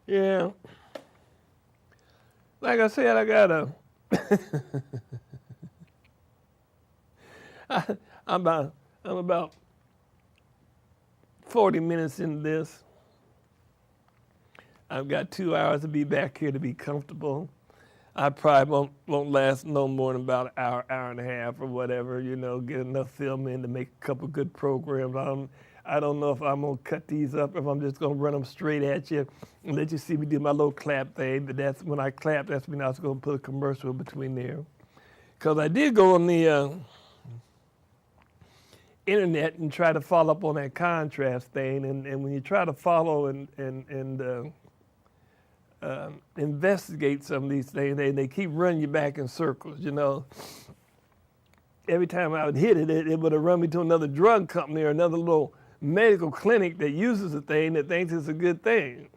Yeah. Like I said, I got a. I, I'm about I'm about 40 minutes into this. I've got 2 hours to be back here to be comfortable. I probably won't last no more than about an hour and a half or whatever. Get enough film in to make a couple good programs. I don't know if I'm gonna cut these up, if I'm just gonna run them straight at you and let you see me do my little clap thing. But that's when I clap. That's when I was gonna put a commercial between there. Cause I did go on the internet and try to follow up on that contrast thing. And when you try to follow and investigate some of these things, they keep running you back in circles. Every time I would hit it, it would have run me to another drug company or another little medical clinic that uses the thing that thinks it's a good thing.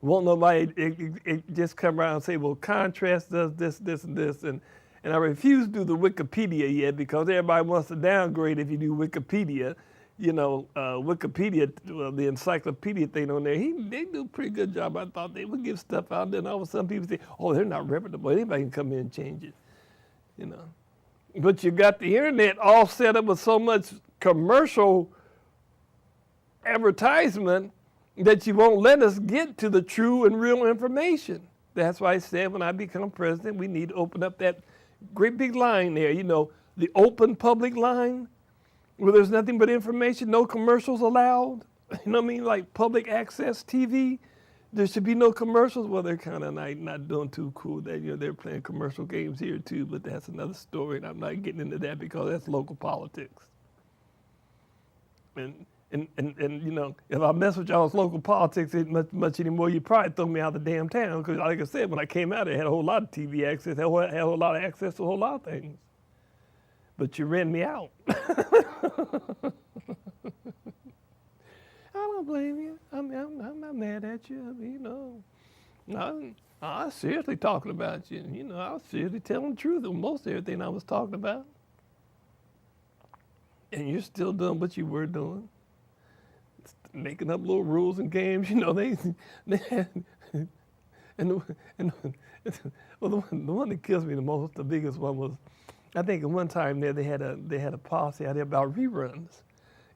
Won't nobody it just come around and say, well, contrast does this, this, and this. And I refuse to do the Wikipedia yet because everybody wants to downgrade if you do Wikipedia. Wikipedia, well, the encyclopedia thing on there, they do a pretty good job. I thought they would give stuff out there, and all of a sudden people say, oh, they're not reputable. Anybody can come in and change it. But you got the internet all set up with so much commercial advertisement that you won't let us get to the true and real information. That's why I said when I become president, we need to open up that great big line there, the open public line where there's nothing but information, no commercials allowed. You know what I mean? Like public access TV. There should be no commercials. Well, they're kind of not doing too cool. They're playing commercial games here too, but that's another story, and I'm not getting into that because that's local politics. And if I mess with y'all's local politics much anymore, you probably throw me out of the damn town. Because like I said, when I came out, I had a whole lot of TV access, had a whole lot of access to a whole lot of things. But you ran me out. I don't blame you. I'm not mad at you. I was seriously talking about you. I was seriously telling the truth on most everything I was talking about. And you're still doing what you were doing. Making up little rules and games, they had, and well, the one that kills me the most, the biggest one was, I think at one time there they had a policy out there about reruns.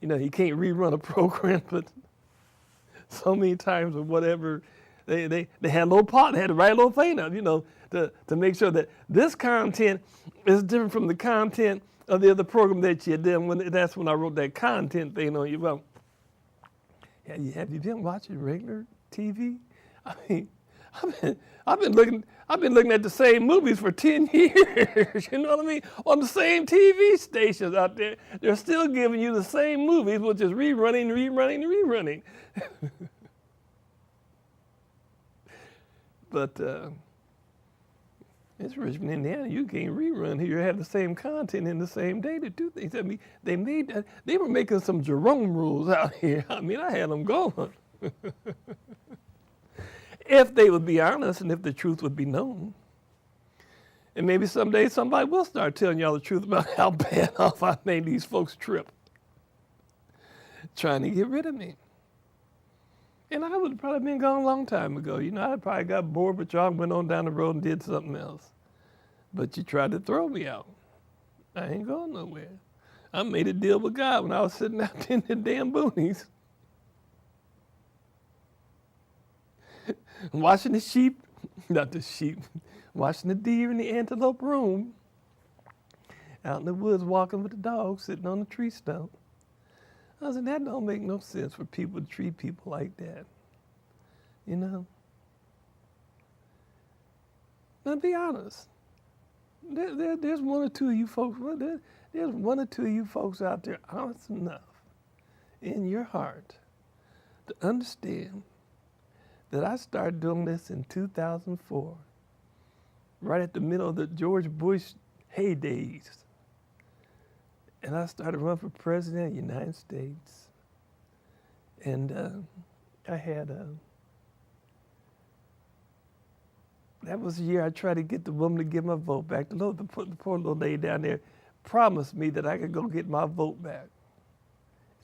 You can't rerun a program, but so many times or whatever, they had a little part, they had to write a little thing up, to make sure that this content is different from the content of the other program that you did. That's when I wrote that content thing on you. Well, have you been watching regular TV? I mean, I've been looking at the same movies for 10 years. You know what I mean? On the same TV stations out there, they're still giving you the same movies, which is rerunning. But it's Richmond, Indiana. You can't rerun here. You have the same content in the same day to do things. I mean, they were making some Jerome rules out here. I mean, I had them going. If they would be honest and if the truth would be known. And maybe someday somebody will start telling y'all the truth about how bad off I made these folks trip trying to get rid of me. And I would have probably been gone a long time ago. I probably got bored with y'all and went on down the road and did something else. But you tried to throw me out. I ain't going nowhere. I made a deal with God when I was sitting out in the damn boonies. Watching the sheep, not the sheep, watching the deer in the antelope roam. Out in the woods walking with the dog sitting on the tree stump. I said, that don't make no sense for people to treat people like that. Now be honest. There's one or two of you folks, there's one or two of you folks out there honest enough in your heart to understand that I started doing this in 2004, right at the middle of the George Bush heydays. And I started running for president of the United States. And I had that was the year I tried to get the woman to give my vote back. The poor little lady down there promised me that I could go get my vote back.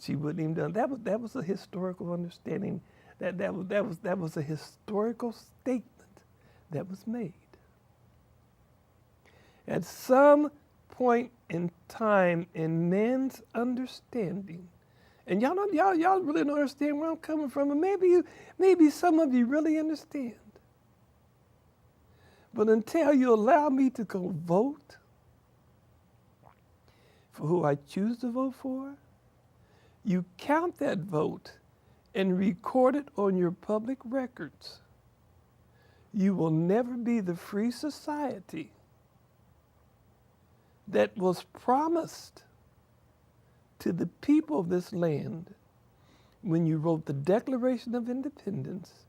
She wouldn't even done that. That was a historical understanding That was a historical statement that was made. At some point in time in man's understanding, and y'all really don't understand where I'm coming from, and maybe some of you really understand. But until you allow me to go vote for who I choose to vote for, you count that vote and record it on your public records. You will never be the free society that was promised to the people of this land when you wrote the Declaration of Independence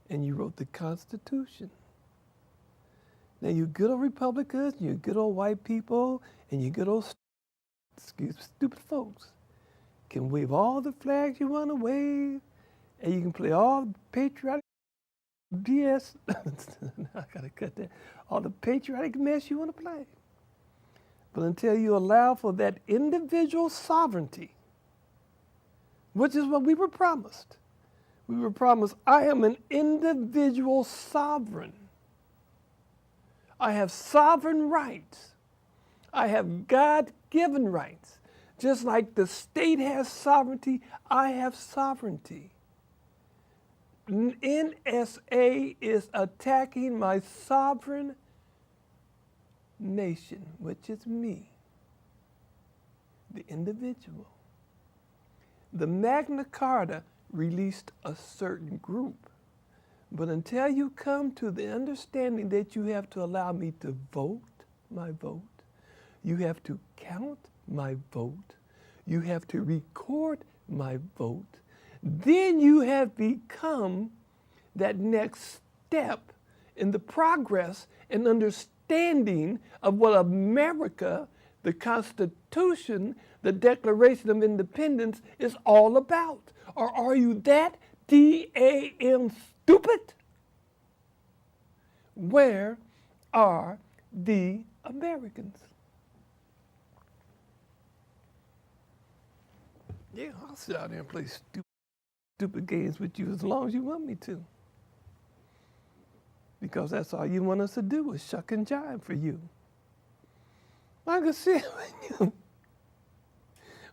and you wrote the Constitution. Now, you good old Republicans, you good old white people, and you good old stupid folks can wave all the flags you want to wave, and you can play all the patriotic BS. I gotta cut that. All the patriotic mess you want to play. But until you allow for that individual sovereignty, which is what we were promised. We were promised, I am an individual sovereign. I have sovereign rights. I have God-given rights. Just like the state has sovereignty, I have sovereignty. NSA is attacking my sovereign nation, which is me, the individual. The Magna Carta released a certain group, but until you come to the understanding that you have to allow me to vote my vote, you have to count my vote, you have to record my vote, then you have become that next step in the progress and understanding of what America, the Constitution, the Declaration of Independence is all about. Or are you that damn stupid? Where are the Americans? Yeah, I'll sit out there and play stupid games with you as long as you want me to. Because that's all you want us to do is shuck and jive for you. Like I said,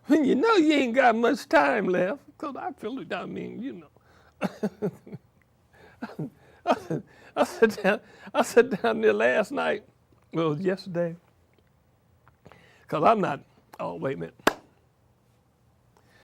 when you know you ain't got much time left, because I feel it, I mean, you know. I sat down there last night, well, it was yesterday, because I'm not, oh, wait a minute.